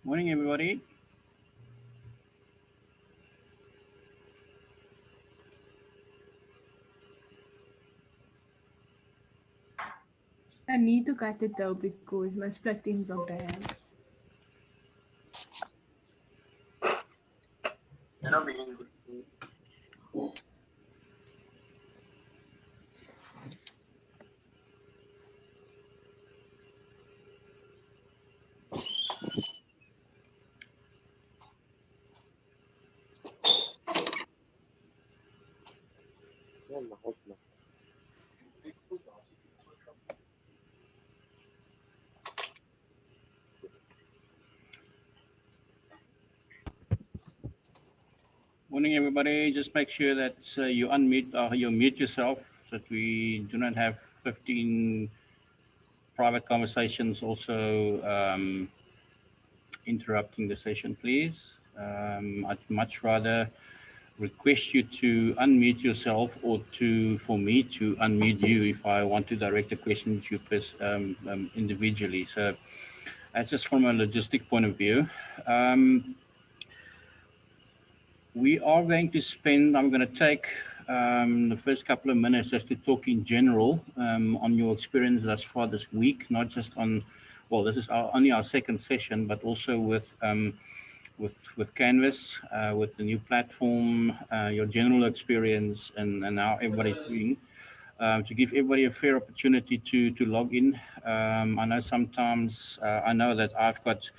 Morning, everybody. I need to cut it out because my split ends are bad. Morning, everybody. Just make sure that you unmute, you mute yourself, so that we do not have 15 private conversations also interrupting the session, please. I'd much rather request you to unmute yourself, or for me to unmute you if I want to direct a question to you individually. So that's just from a logistic point of view. We are going to spend, I'm going to take the first couple of minutes just to talk in general on your experience thus far this week, not just on, well, this is only our second session, but also with Canvas, with the new platform, your general experience, and how everybody's doing. To give everybody a fair opportunity to log in. I know sometimes, I know that I've got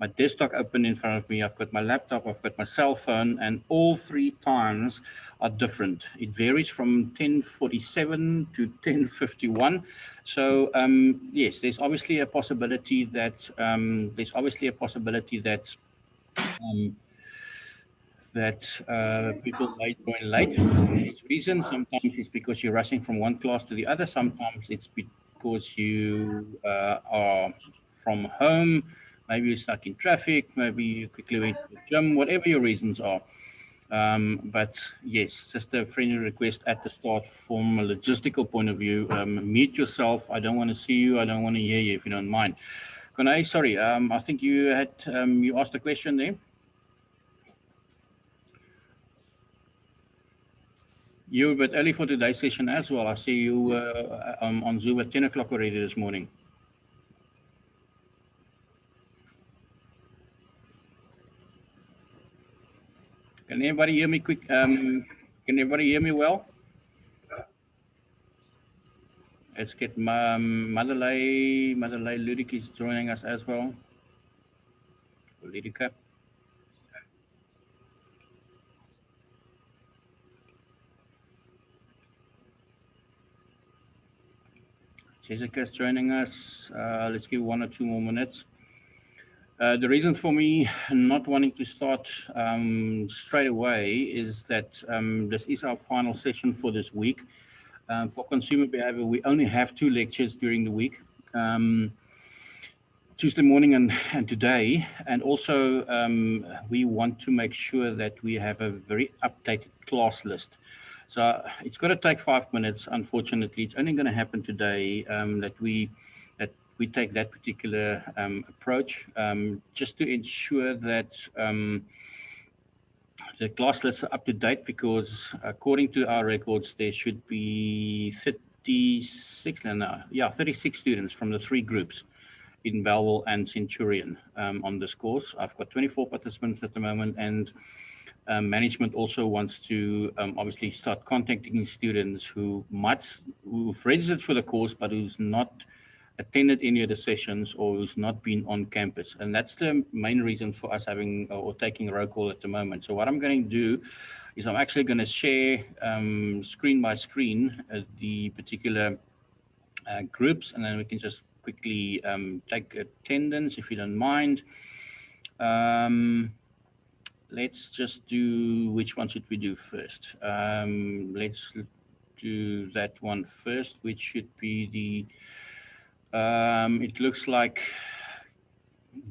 my desktop open in front of me, I've got my laptop, I've got my cell phone, and all three times are different. It varies from 10:47 to 10:51. So yes, there's obviously a possibility that um, people may join late for this reason. Sometimes it's because you're rushing from one class to the other. Sometimes it's because you are from home. Maybe you're stuck in traffic. Maybe you quickly went to the gym. Whatever your reasons are. But yes, just a friendly request at the start from a logistical point of view. Mute yourself. I don't want to see you. I don't want to hear you if you don't mind. Kunai, sorry. I think you asked a question there. You're a bit early for today's session as well. I see you on Zoom at 10 o'clock already this morning. Can everybody hear me quick? Can everybody hear me well? Let's get Motherlay Ludic is joining us as well. Ludica. Jessica's joining us. Let's give 1 or 2 more minutes. The reason for me not wanting to start straight away is that this is our final session for this week. For consumer behavior, we only have 2 lectures during the week. Tuesday morning and today. And also, we want to make sure that we have a very updated class list. So it's going to take 5 minutes. Unfortunately, it's only going to happen today that we take that particular approach, just to ensure that the class lists are up to date, because according to our records, there should be 36 students from the 3 groups in Belleville and Centurion on this course. I've got 24 participants at the moment, and management also wants to obviously start contacting students who've registered for the course but who's not attended any of the sessions or who's not been on campus. And that's the main reason for us having or taking a roll call at the moment. So what I'm going to do is I'm actually going to share screen by screen the particular groups, and then we can just quickly take attendance if you don't mind. Let's just do, which one should we do first? Let's do that one first, which should be it looks like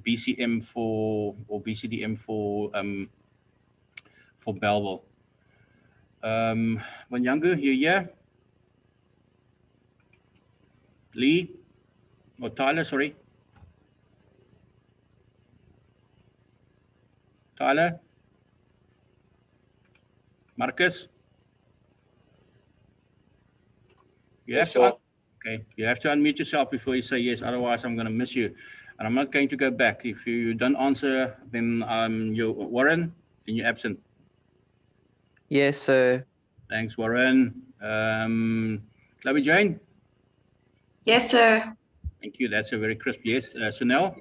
BCM or BCDM for Belleville. Wanyangu, you here? Lee or Tyler, sorry. Tyler? Marcus? You have to okay. You have to unmute yourself before you say yes. Otherwise, I'm going to miss you, and I'm not going to go back. If you don't answer, then you Warren, then you're absent. Yes, sir. Thanks, Warren. Chloe Jane? Yes, sir. Thank you. That's a very crisp yes. Sunel?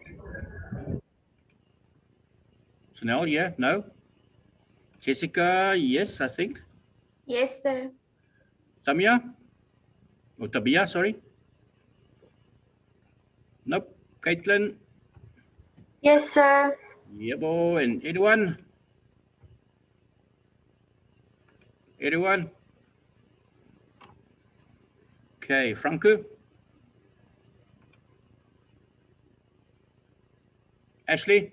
Sunel, yeah? No? Jessica, yes, I think. Yes, sir. Tamia? Or Tabia, sorry. Nope. Caitlin? Yes, sir. Yebo. And anyone? Anyone? Okay, Franco? Ashley?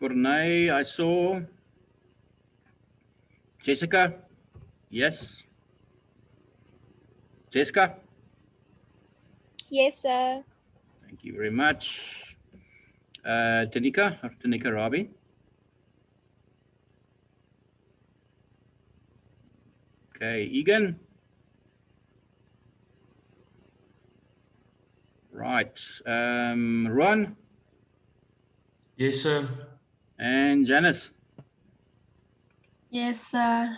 Cornay, I saw. Jessica? Yes. Jessica? Yes, sir. Thank you very much. Tanika or Tanika Rabi? Okay, Egan? Right. Ron? Yes, sir. And Janice? Yes, sir.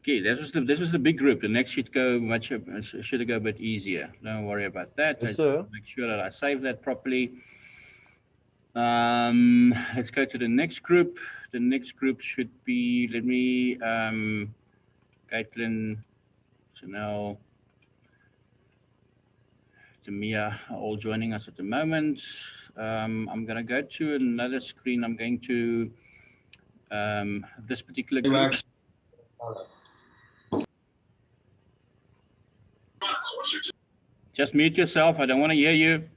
Okay, this was the big group. The next should go should go a bit easier. Don't worry about that. Yes, sir. Make sure that I save that properly. Let's go to the next group. The next group should be, let me, Caitlin, Chanel, Tamia are all joining us at the moment. I'm going to go to another screen. I'm going to this particular group. Just mute yourself. I don't want to hear you.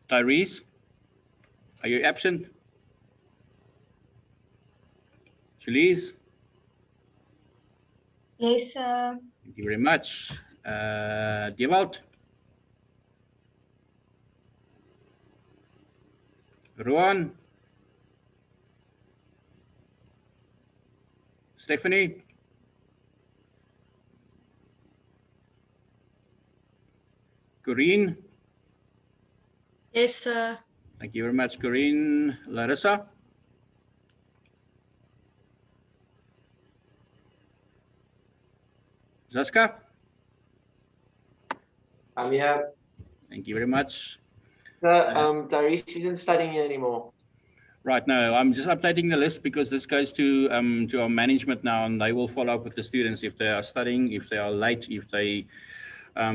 Tyrese, are you absent? Julise? Yes, sir. Thank you very much. Dewald? Ruan? Stephanie? Corinne? Yes, sir. Thank you very much, Corinne. Larissa? Zaska? I'm here. Thank you very much. Tyrese isn't studying here anymore. Right, no, I'm just updating the list because this goes to our management now, and they will follow up with the students if they are studying, if they are late, if they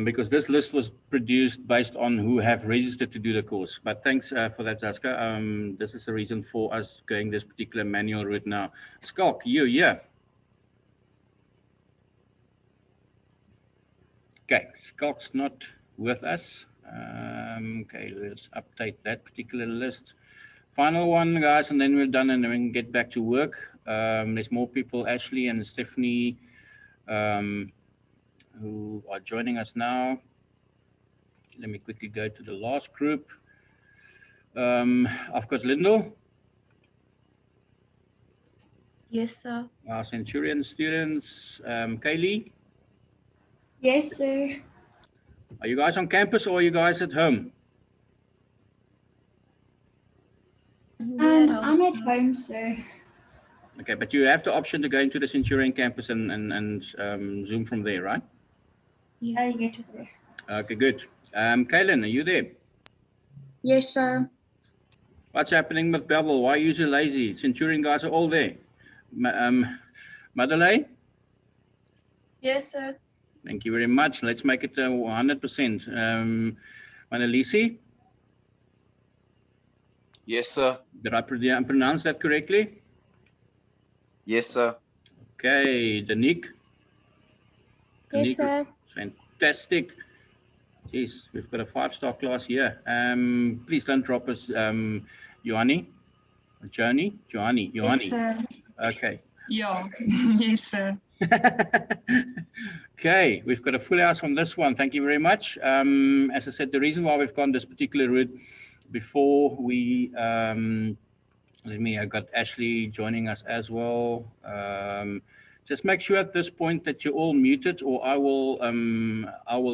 because this list was produced based on who have registered to do the course. But thanks for that, Zaska. This is the reason for us going this particular manual route now. Skulk, yeah. Okay, Skulk's not with us. Okay, let's update that particular list. Final one, guys, and then we're done, and then we can get back to work. There's more people, Ashley and Stephanie, who are joining us now. Let me quickly go to the last group. I've got Lyndall. Yes, sir. Our Centurion students. Kaylee, Yes, sir. are you guys on campus or are you guys at home? I'm at home, sir. Okay, but you have the option to go into the Centurion campus and Zoom from there, right? Yes, sir. Okay, good. Kaylin, are you there? Yes, sir. What's happening with Bevel? Why are you so lazy? Centurion guys are all there. Madeleine? Yes, sir. Thank you very much. Let's make it 100%. Manalisi? Yes, sir. Did I pronounce that correctly? Yes, sir. Okay, Danique? Yes, sir. Fantastic. Jeez, we've got a 5-star class here. Please don't drop us, Joanny. Johnny? Joanny. Yes, sir. Okay. Yeah. Yes, sir. Okay, we've got a full house on this one. Thank you very much. As I said, the reason why we've gone this particular route before we, I got Ashley joining us as well. Just make sure at this point that you're all muted, or I will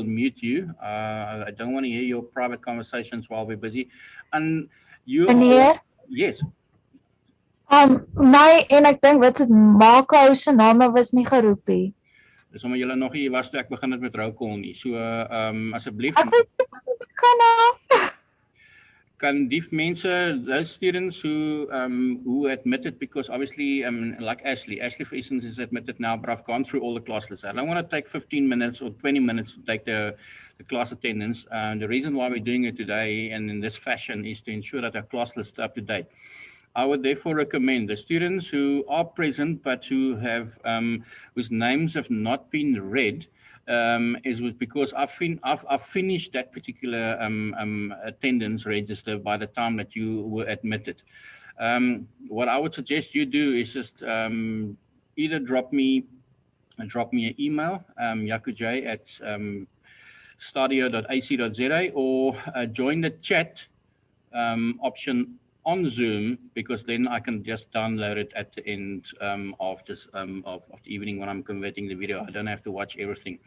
mute you. I don't want to hear your private conversations while we're busy. And you Meneer? Yes. My en ek dink wat het Marco se name was nie geroep nie. Dis omdat julle nog nie was toe ek begin het met roukol nie. So asseblief can die mense, those students who admitted, because obviously like Ashley for instance is admitted now, but I've gone through all the class lists. I don't want to take 15 minutes or 20 minutes to take the class attendance. The reason why we're doing it today and in this fashion is to ensure that our class list is up to date. I would therefore recommend the students who are present but who have whose names have not been read because I've finished that particular attendance register by the time that you were admitted. What I would suggest you do is just either drop me an email, yakuj at stadio.ac.za, or join the chat option on Zoom, because then I can just download it at the end of this of the evening when I'm converting the video. I don't have to watch everything.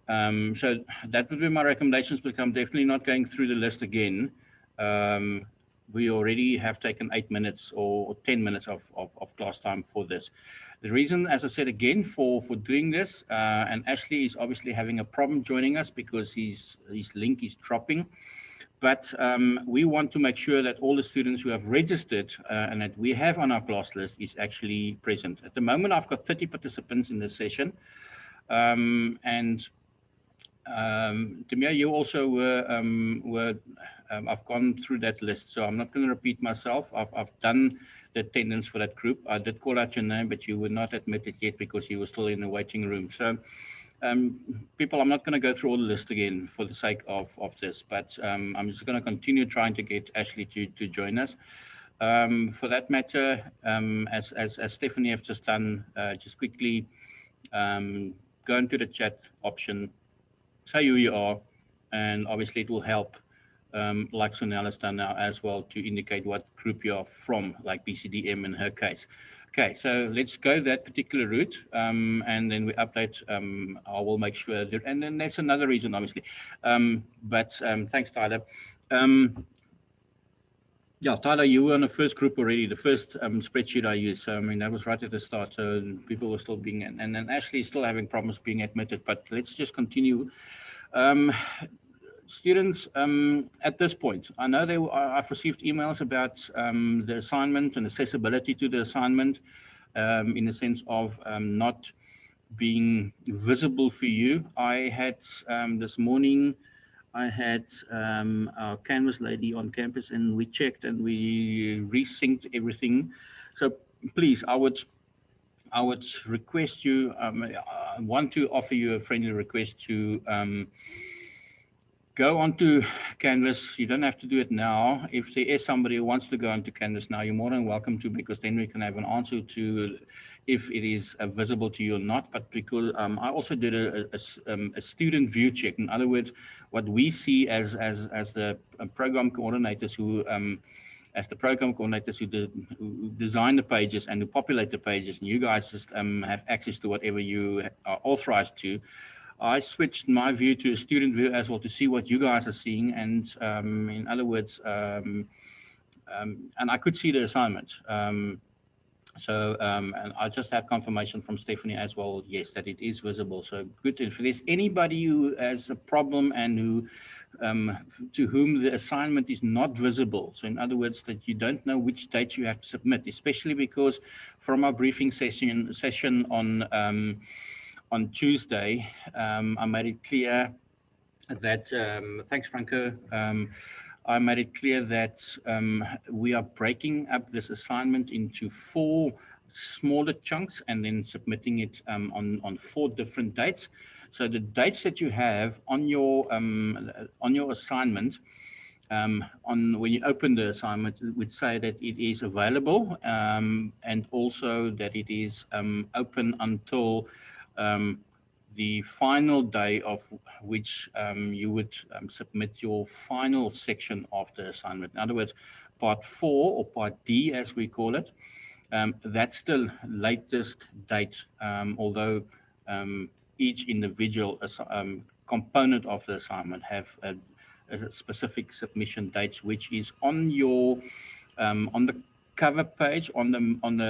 So that would be my recommendations, but I'm definitely not going through the list again. We already have taken 8 minutes or 10 minutes of class time for this. The reason, as I said again, for doing this, and Ashley is obviously having a problem joining us because his link is dropping. But we want to make sure that all the students who have registered and that we have on our class list is actually present. At the moment, I've got 30 participants in this session. And Demir, you also were I've gone through that list, so I'm not going to repeat myself. I've done the attendance for that group. I did call out your name, but you were not admitted yet because you were still in the waiting room. So people, I'm not going to go through all the list again for the sake of this, but I'm just going to continue trying to get Ashley to join us. For that matter, as Stephanie have just done, just quickly go into the chat option, say who you are, and obviously it will help, like Sonal has done now as well, to indicate what group you are from, like BCDM in her case. Okay, so let's go that particular route, and then we update. I will make sure that, and then that's another reason, obviously. Thanks, Tyler. Yeah, Tyler, you were on the first group already, the first spreadsheet I used. So I mean, that was right at the start. So people were still being, and then Ashley is still having problems being admitted. But let's just continue. Students, at this point, I know I've received emails about the assignment and accessibility to the assignment, in the sense of not being visible for you. I had this morning, I had our Canvas lady on campus, and we checked and we resynced everything. So please, I would request you, I want to offer you a friendly request to go onto Canvas. You don't have to do it now. If there is somebody who wants to go onto Canvas now, you're more than welcome to, because then we can have an answer to if it is visible to you or not. But because I also did a student view check. In other words, what we see as the program coordinators who who design the pages and who populate the pages, and you guys just have access to whatever you are authorized to. I switched my view to a student view as well to see what you guys are seeing, and in other words, and I could see the assignment. And I just had confirmation from Stephanie as well, yes, that it is visible. So good. If there's anybody who has a problem and who to whom the assignment is not visible, so in other words, that you don't know which dates you have to submit, especially because from our briefing session on Tuesday, I made it clear that, thanks Franco, I made it clear that we are breaking up this assignment into 4 smaller chunks and then submitting it on 4 different dates. So the dates that you have on your assignment, when you open the assignment, it would say that it is available, and also that it is open until the final day of which you would submit your final section of the assignment. In other words, part 4 or part D, as we call it, that's the latest date, although each individual component of the assignment have a specific submission dates, which is on your on the cover page on the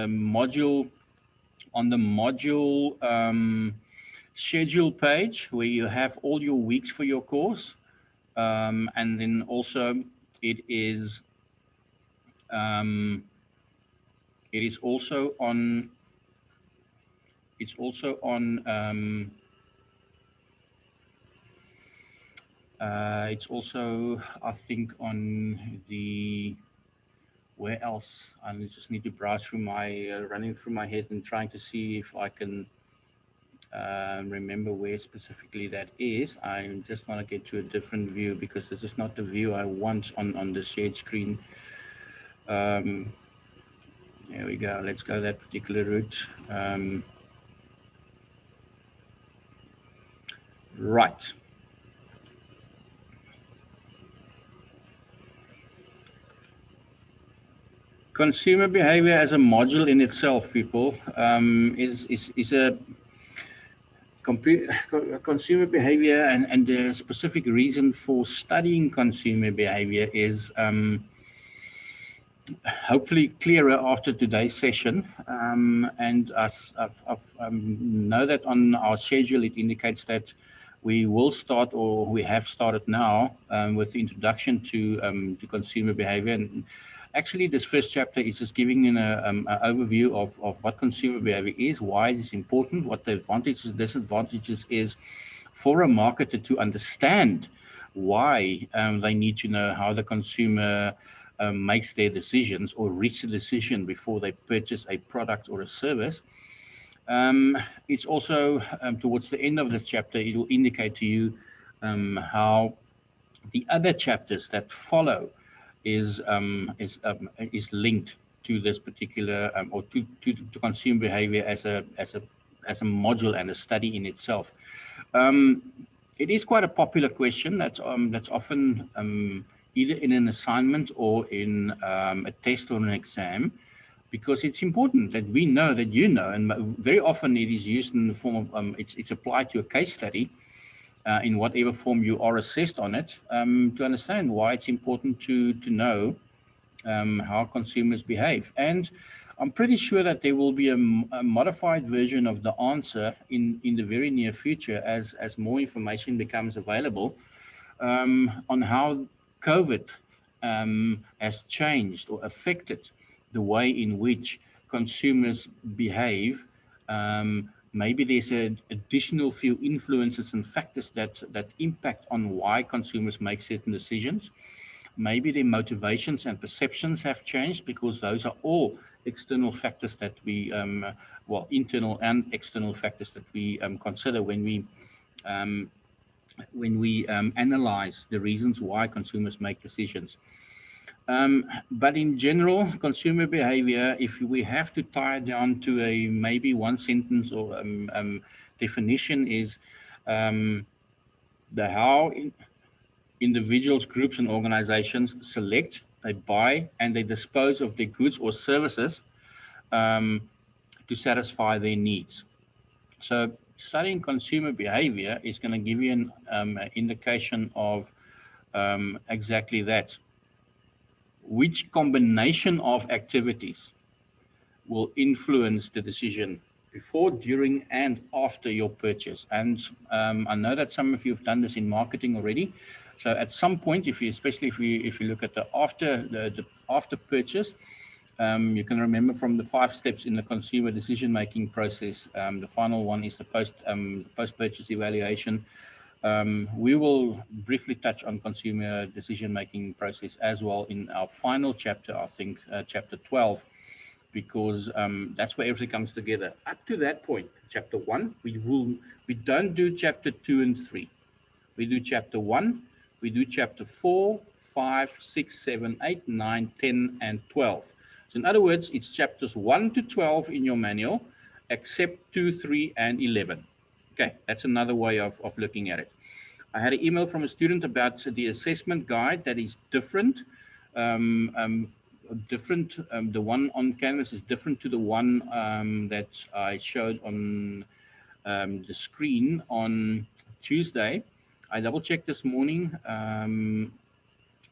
module schedule page, where you have all your weeks for your course, and then also it is also on it's also, I think, on the, where else? I just need to browse through my running through my head and trying to see if I can remember where specifically that is. I just want to get to a different view because this is not the view I want on the shared screen. There we go. Let's go that particular route. Right. Consumer behavior as a module in itself, people, is a consumer behavior, and the specific reason for studying consumer behavior is hopefully clearer after today's session. And I know that on our schedule it indicates that we will start, or we have started now, with the introduction to consumer behavior. And actually, this first chapter is just giving an overview of what consumer behavior is, why it is important, what the advantages and disadvantages is for a marketer to understand why they need to know how the consumer makes their decisions or reach a decision before they purchase a product or a service. It's also towards the end of the chapter, it will indicate to you how the other chapters that follow is linked to this particular or to consumer behavior as a module and a study in itself. It is quite a popular question that's often either in an assignment or in a test or an exam, because it's important that we know, that you know, and very often it is used in the form of it's applied to a case study. In whatever form you are assessed on it, to understand why it's important to know how consumers behave. And I'm pretty sure that there will be a modified version of the answer in the very near future as more information becomes available on how COVID has changed or affected the way in which consumers behave. Maybe there's an additional few influences and factors that impact on why consumers make certain decisions. Maybe their motivations and perceptions have changed, because those are all external factors that we, well, internal and external factors that we consider when we analyze the reasons why consumers make decisions. But in general, consumer behavior, if we have to tie it down to a maybe one sentence or definition, is the how individuals, groups, and organizations select, they buy, and they dispose of their goods or services to satisfy their needs. So studying consumer behavior is going to give you an indication of exactly that. Which combination of activities will influence the decision before, during, and after your purchase? And I know that some of you have done this in marketing already. So at some point, especially if you look at the after purchase, you can remember from the 5 steps in the consumer decision-making process. The final one is the post-purchase evaluation. We will briefly touch on consumer decision-making process as well in our final chapter, I think, chapter 12, because that's where everything comes together. Up to that point, chapter 1, we don't do chapter 2 and 3. We do chapter 1, we do chapter 4, 5, 6, 7, 8, 9, 10, and 12. So in other words, it's chapters 1 to 12 in your manual, except 2, 3, and 11. Okay, that's another way of looking at it. I had an email from a student about the assessment guide that is different. The one on Canvas is different to the one that I showed on the screen on Tuesday. I double checked this morning.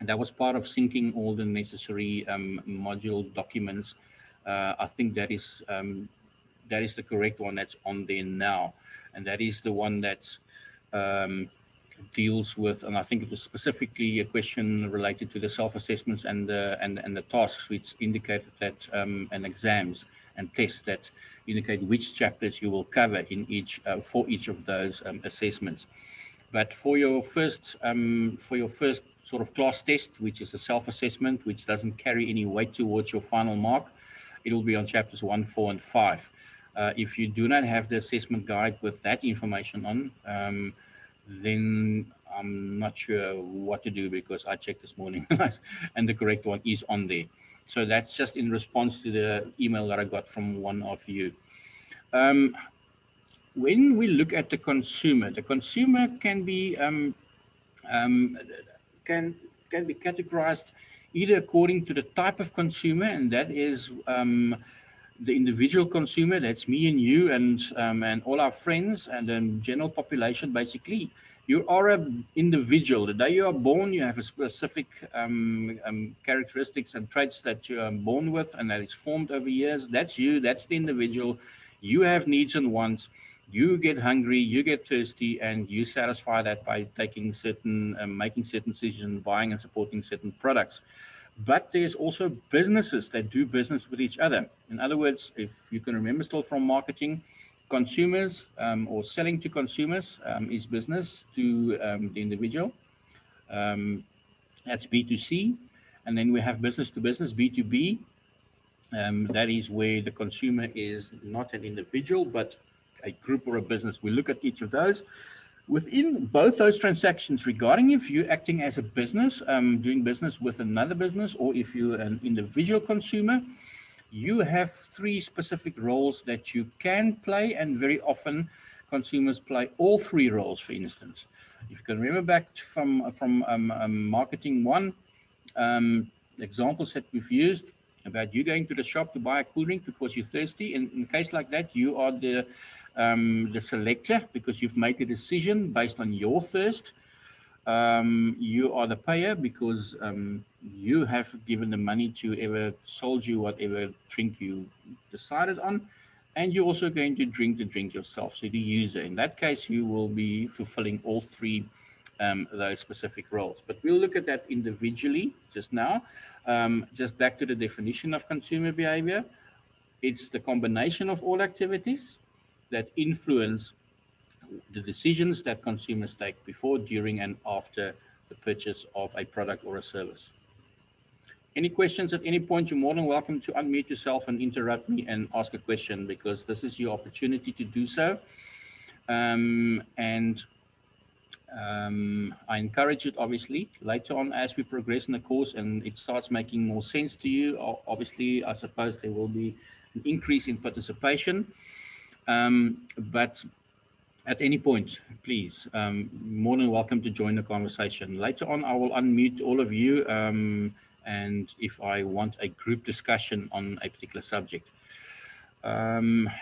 That was part of syncing all the necessary module documents. I think that is the correct one that's on there now, and that is the one that deals with, and I think it was specifically a question related to the self-assessments and the tasks, which indicated that and exams and tests that indicate which chapters you will cover in each for each of those assessments. But for your first sort of class test, which is a self-assessment, which doesn't carry any weight towards your final mark, it will be on chapters 1, 4, and 5. If you do not have the assessment guide with that information on, then I'm not sure what to do, because I checked this morning and the correct one is on there. So that's just in response to the email that I got from one of you. When we look at the consumer can be can be categorized either according to the type of consumer, and that is the individual consumer, that's me and you and all our friends and the general population. Basically, you are an individual. The day you are born, you have a specific characteristics and traits that you are born with, and that is formed over years. That's you, that's the individual. You have needs and wants. You get hungry, you get thirsty, and you satisfy that by taking certain, making certain decisions, buying and supporting certain products. But there's also businesses that do business with each other. In other words, if you can remember still from marketing, consumers or selling to consumers is business to the individual. That's B2C. And then we have business to business, B2B. That is where the consumer is not an individual, but a group or a business. We look at each of those. Within both those transactions, regarding if you're acting as a business, doing business with another business, or if you're an individual consumer, you have three specific roles that you can play, and very often consumers play all three roles. For instance, if you can remember back from marketing one, examples that we've used about you going to the shop to buy a cool drink because you're thirsty. In a case like that, you are the selector because you've made a decision based on your thirst. You are the payer because you have given the money to whoever sold you whatever drink you decided on, and you're also going to drink the drink yourself. So the user, in that case, you will be fulfilling all three those specific roles. But we'll look at that individually just now. Just back to the definition of consumer behavior. It's the combination of all activities that influence the decisions that consumers take before, during, and after the purchase of a product or a service. Any questions at any point, you're more than welcome to unmute yourself and interrupt me and ask a question, because this is your opportunity to do so. I encourage it, obviously, later on as we progress in the course and it starts making more sense to you. Obviously, I suppose there will be an increase in participation. But at any point, please, more than welcome to join the conversation. Later on, I will unmute all of you, and if I want a group discussion on a particular subject.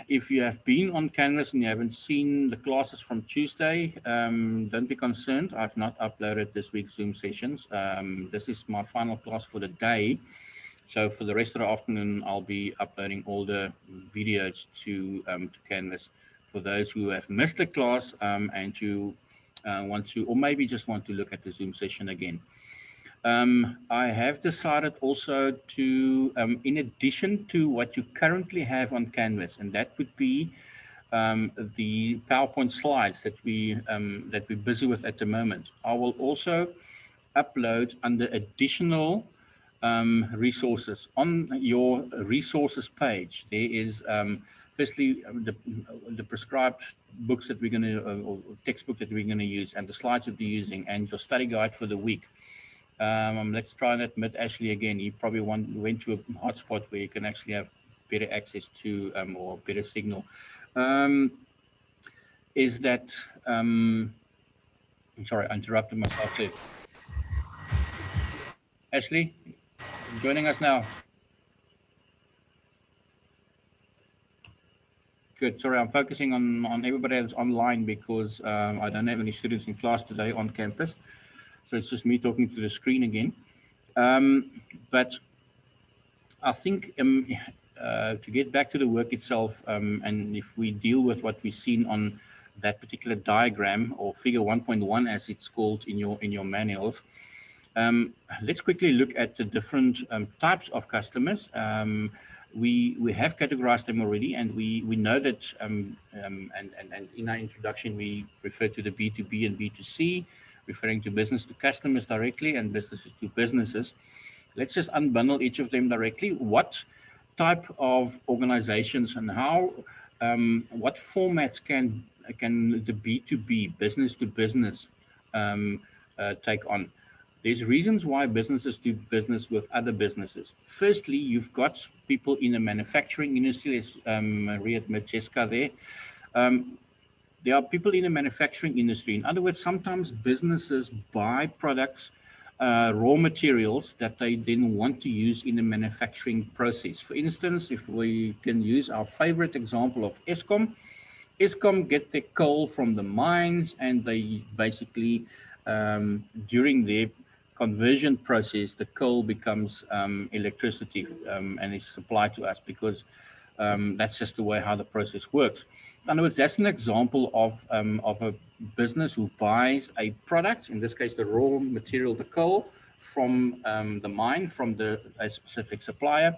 If you have been on Canvas and you haven't seen the classes from Tuesday, don't be concerned. I've not uploaded this week's Zoom sessions. This is my final class for the day. So for the rest of the afternoon, I'll be uploading all the videos to Canvas for those who have missed the class and to want to, or maybe just want to look at the Zoom session again. I have decided also to, in addition to what you currently have on Canvas, and that would be the PowerPoint slides that we're busy with at the moment, I will also upload under additional resources on your resources page. There is firstly the prescribed books that we're going to, or textbook that we're going to use, and the slides that we're using, and your study guide for the week. Let's try and admit Ashley again. He probably went to a hotspot where you can actually have better access to or better signal. is that, sorry, I interrupted myself there. Ashley, joining us now. Good. Sorry, I'm focusing on everybody that's online because I don't have any students in class today on campus. So it's just me talking to the screen again. But I think to get back to the work itself, and if we deal with what we've seen on that particular diagram, or figure 1.1 as it's called in your manuals, let's quickly look at the different types of customers. We have categorized them already, and we know that, and in our introduction, we refer to the B2B and B2C, referring to business to customers directly and businesses to businesses. Let's just unbundle each of them directly. What type of organizations and how, what formats can the B2B, business to business, take on? There's reasons why businesses do business with other businesses. Firstly, you've got people in the manufacturing industry, as Maria Macheska there. There are people in the manufacturing industry. In other words, sometimes businesses buy products, raw materials that they then want to use in the manufacturing process. For instance, if we can use our favorite example of Eskom, Eskom get their coal from the mines, and they basically, during their conversion process, the coal becomes electricity and is supplied to us, because that's just the way how the process works. In other words, that's an example of a business who buys a product, in this case the raw material, the coal, from the mine, from a specific supplier,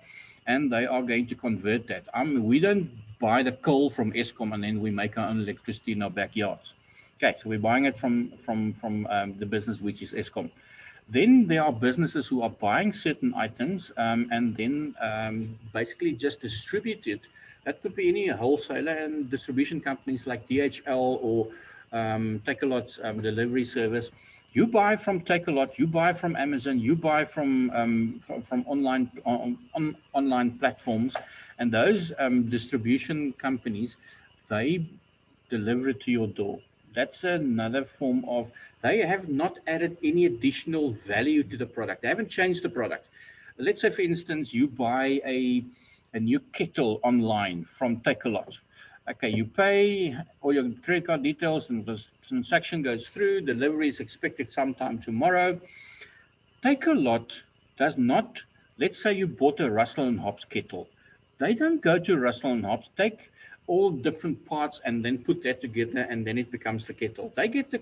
and they are going to convert that. We don't buy the coal from Eskom and then we make our own electricity in our backyards. Okay, so we're buying it from the business, which is Eskom. Then there are businesses who are buying certain items and then basically just distribute it. That could be any wholesaler and distribution companies like DHL or Takealot's delivery service. You buy from Takealot, you buy from Amazon, you buy from online platforms, and those distribution companies, they deliver it to your door. That's another form of, they have not added any additional value to the product. They haven't changed the product. Let's say, for instance, you buy a new kettle online from Takealot. Okay, you pay all your credit card details and the transaction goes through, delivery is expected sometime tomorrow. Takealot does not, let's say you bought a Russell & Hobbs kettle. They don't go to Russell & Hobbs, take all different parts and then put that together and then it becomes the kettle. They get the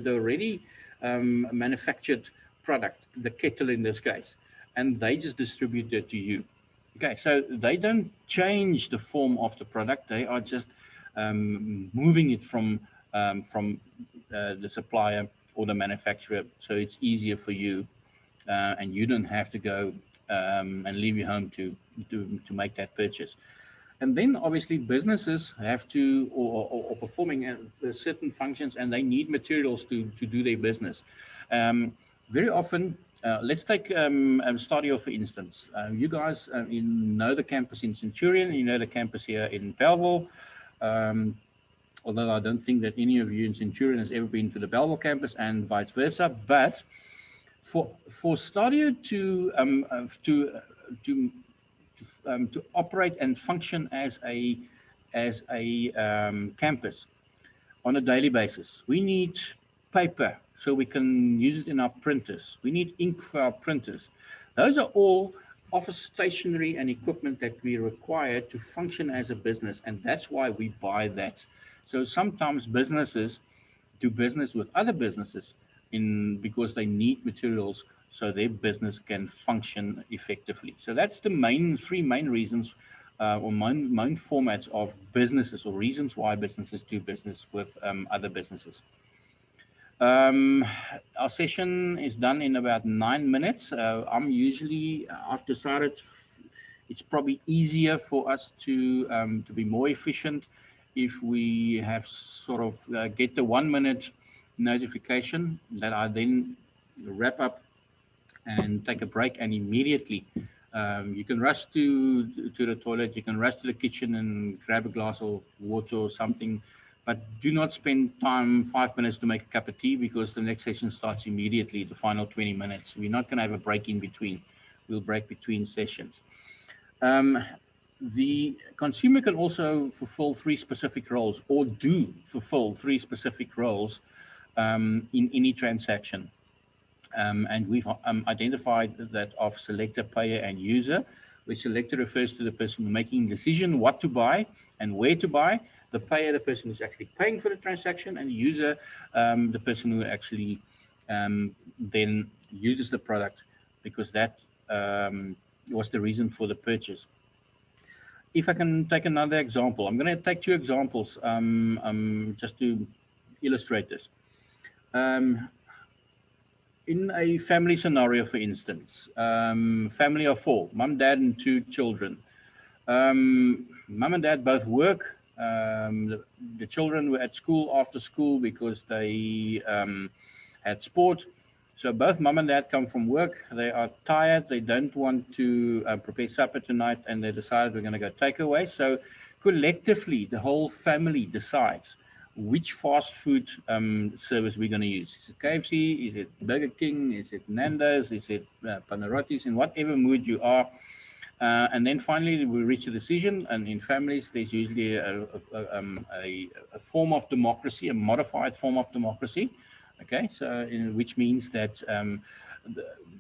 already manufactured product, the kettle in this case, and they just distribute it to you. Okay, so they don't change the form of the product. They are just moving it from the supplier or the manufacturer, so it's easier for you, and you don't have to go and leave your home to make that purchase. And then obviously businesses have to, or performing certain functions, and they need materials to do their business. Very often, let's take Stadio for instance. You guys you know the campus in Centurion, you know the campus here in Bellville. Although I don't think that any of you in Centurion has ever been to the Bellville campus and vice versa. But for Stadio to operate and function as a campus on a daily basis, we need paper so we can use it in our printers. We need ink for our printers. Those are all office stationery and equipment that we require to function as a business, and that's why we buy that. So sometimes businesses do business with other businesses because they need materials so their business can function effectively. So that's the three main reasons or main formats of businesses, or reasons why businesses do business with other businesses. Our session is done in about 9 minutes. I've decided it's probably easier for us to be more efficient if we have sort of get the 1 minute notification that I then wrap up and take a break, and immediately you can rush to the toilet, you can rush to the kitchen and grab a glass of water or something But do not spend time 5 minutes to make a cup of tea, because the next session starts immediately, the final 20 minutes. We're not going to have a break in between. We'll break between sessions. The consumer can also fulfill 3 specific roles, or do fulfill 3 specific roles in any transaction. And we've identified that of selector, payer, and user, where selector refers to the person making the decision what to buy and where to buy. The payer, the person who's actually paying for the transaction, and the user, the person who actually then uses the product, because that was the reason for the purchase. If I can take another example, I'm going to take 2 examples just to illustrate this. In a family scenario, for instance, family of 4, mom, dad, and 2 children. Mom and dad both work. The children were at school after school because they had sport. So both mom and dad come from work. They are tired. They don't want to prepare supper tonight, and they decide we're going to go takeaway. So collectively, the whole family decides which fast food service we're going to use. Is it KFC? Is it Burger King? Is it Nando's? Is it Panarottis? In whatever mood you are. And then finally, we reach a decision. And in families, there's usually a form of democracy, a modified form of democracy. Okay, so which means that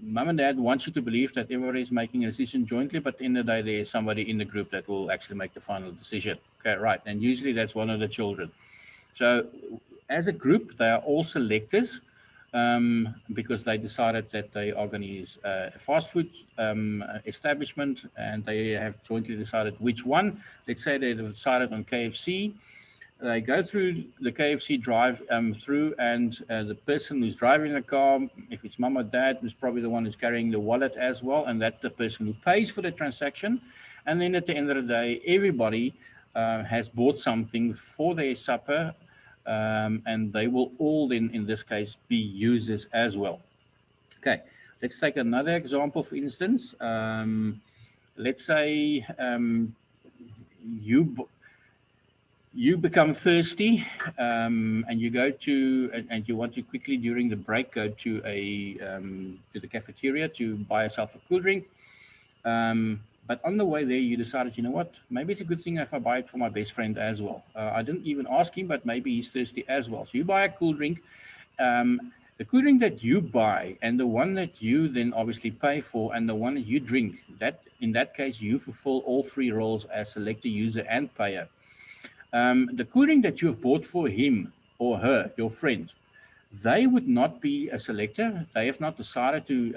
mom and dad want you to believe that everybody is making a decision jointly, but at the end of the day, there is somebody in the group that will actually make the final decision. Okay, right. And usually that's one of the children. So as a group, they are all selectors because they decided that they are going to use a fast food establishment, and they have jointly decided which one. Let's say they decided on KFC. They go through the KFC drive through, and the person who's driving the car, if it's mom or dad, is probably the one who's carrying the wallet as well, and that's the person who pays for the transaction. And then at the end of the day, everybody has bought something for their supper, and they will all then, in this case, be users as well. Okay, let's take another example, for instance. Let's say you become thirsty and you go to, and you want to quickly during the break go to the cafeteria to buy yourself a cool drink. But on the way there, you decided, you know what, maybe it's a good thing if I buy it for my best friend as well. I didn't even ask him, but maybe he's thirsty as well. So you buy a cool drink. The cool drink that you buy and the one that you then obviously pay for and the one that you drink, that in that case, you fulfill all 3 roles as selector, user, and payer. The cool drink that you have bought for him or her, your friend, they would not be a selector. They have not decided to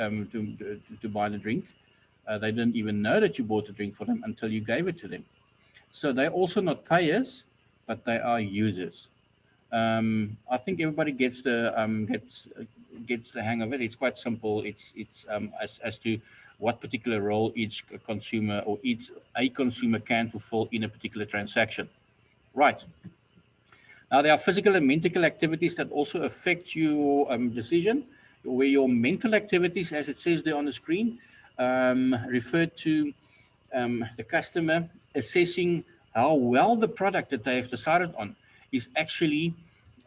buy the drink. They didn't even know that you bought the drink for them until you gave it to them. So they're also not payers, but they are users. I think everybody gets the hang of it. It's quite simple. It's as to what particular role each consumer or a consumer can fulfill in a particular transaction. Right. Now, there are physical and mental activities that also affect your decision, where your mental activities, as it says there on the screen, refer to the customer assessing how well the product that they have decided on is actually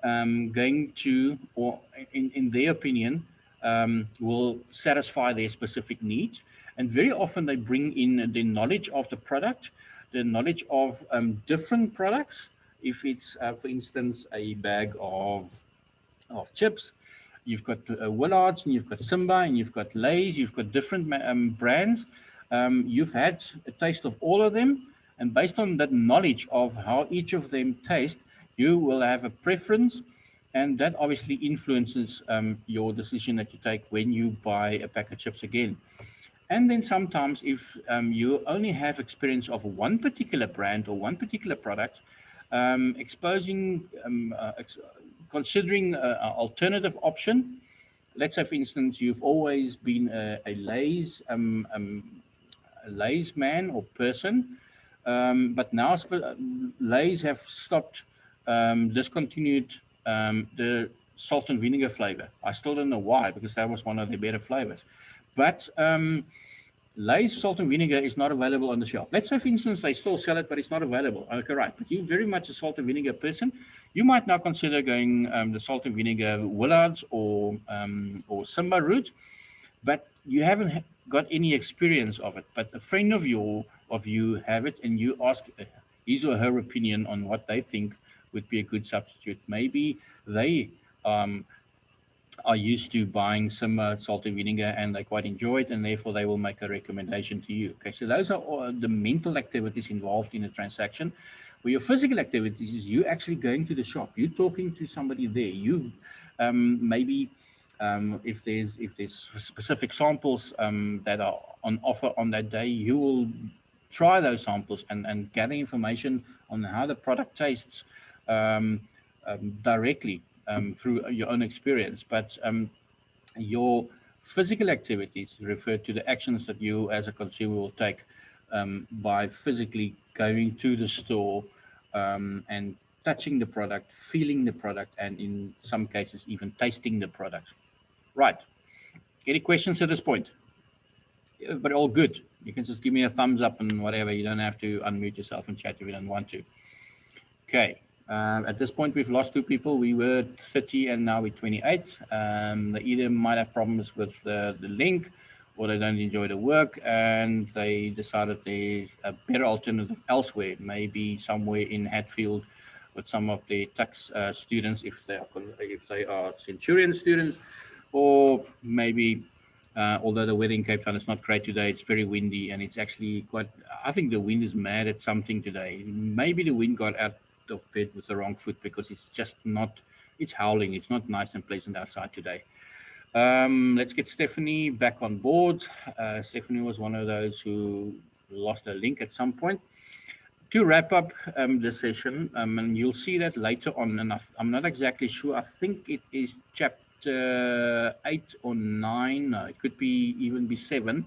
going to, or in their opinion, will satisfy their specific needs. And very often they bring in the knowledge of the product, the knowledge of different products. If it's, for instance, a bag of chips, you've got Willards, and you've got Simba, and you've got Lay's, you've got different brands. You've had a taste of all of them, and based on that knowledge of how each of them taste, you will have a preference, and that obviously influences your decision that you take when you buy a pack of chips again. And then sometimes if you only have experience of one particular brand or one particular product, considering an alternative option. Let's say, for instance, you've always been a Lay's man or person, but now Lay's have discontinued the salt and vinegar flavor. I still don't know why, because that was one of the better flavors. But Lay's salt and vinegar is not available on the shelf. Let's say, for instance, they still sell it, but it's not available. Okay, right. But you're very much a salt and vinegar person. You might now consider going the salt and vinegar Willards or Simba route, but you haven't got any experience of it. But a friend of you have it, and you ask his or her opinion on what they think would be a good substitute. Maybe they are used to buying some salt and vinegar and they quite enjoy it, and therefore they will make a recommendation to you. Okay, so those are all the mental activities involved in a transaction. Where your physical activities is you actually going to the shop, you talking to somebody there, you maybe if there's specific samples that are on offer on that day, you will try those samples and gather information on how the product tastes directly through your own experience. But your physical activities refer to the actions that you as a consumer will take by physically going to the store and touching the product, feeling the product, and in some cases even tasting the product. Right. Any questions at this point? But all good. You can just give me a thumbs up and whatever. You don't have to unmute yourself and chat if you don't want to. Okay. At this point, we've lost 2 people. We were 30 and now we're 28. They either might have problems with the link, or they don't enjoy the work and they decided there's a better alternative elsewhere, maybe somewhere in Hatfield with some of the tax students if they are Centurion students, or maybe although the weather in Cape Town is not great today, it's very windy and it's actually quite, I think the wind is mad at something today. Maybe the wind got out of bed with the wrong foot because it's just not, it's howling, it's not nice and pleasant outside today. Let's get Stephanie back on board. Stephanie was one of those who lost her link at some point. To wrap up this session, and you'll see that later on, and I'm not exactly sure, I think it is chapter 8 or 9, no, it could be even be 7.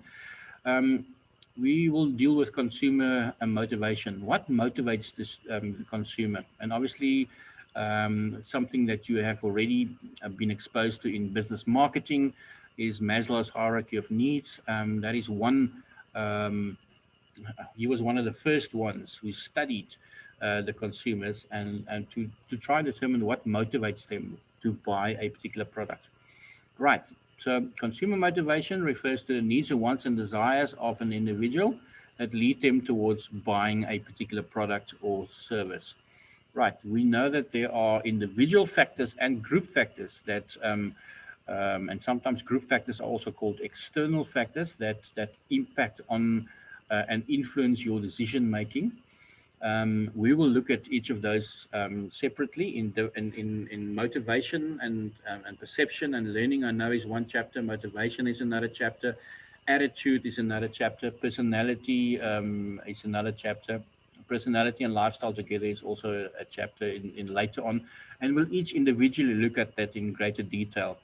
We will deal with consumer motivation. What motivates this, the consumer? And obviously, something that you have already been exposed to in business marketing is Maslow's hierarchy of needs. That is one, he was one of the first ones who studied the consumers and to try and determine what motivates them to buy a particular product. Right, so consumer motivation refers to the needs and wants and desires of an individual that lead them towards buying a particular product or service. Right, we know that there are individual factors and group factors that, and sometimes group factors are also called external factors that impact on and influence your decision making. We will look at each of those separately in motivation and perception and learning. I know is one chapter, motivation is another chapter, attitude is another chapter, personality is another chapter. Personality and lifestyle together is also a chapter in later on, and we'll each individually look at that in greater detail.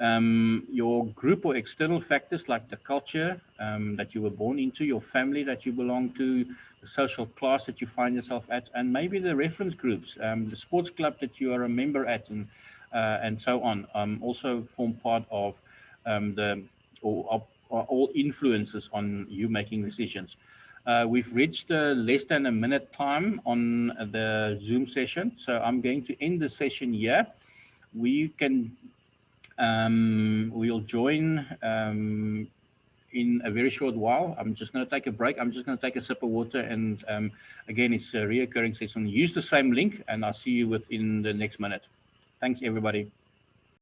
Your group or external factors like the culture that you were born into, your family that you belong to, the social class that you find yourself at, and maybe the reference groups, the sports club that you are a member at, and so on, also form part of are all influences on you making decisions. We've reached less than a minute time on the Zoom session, so I'm going to end the session here. We can, we'll join in a very short while. I'm just going to take a break. I'm just going to take a sip of water, and again, it's a reoccurring session. Use the same link, and I'll see you within the next minute. Thanks, everybody.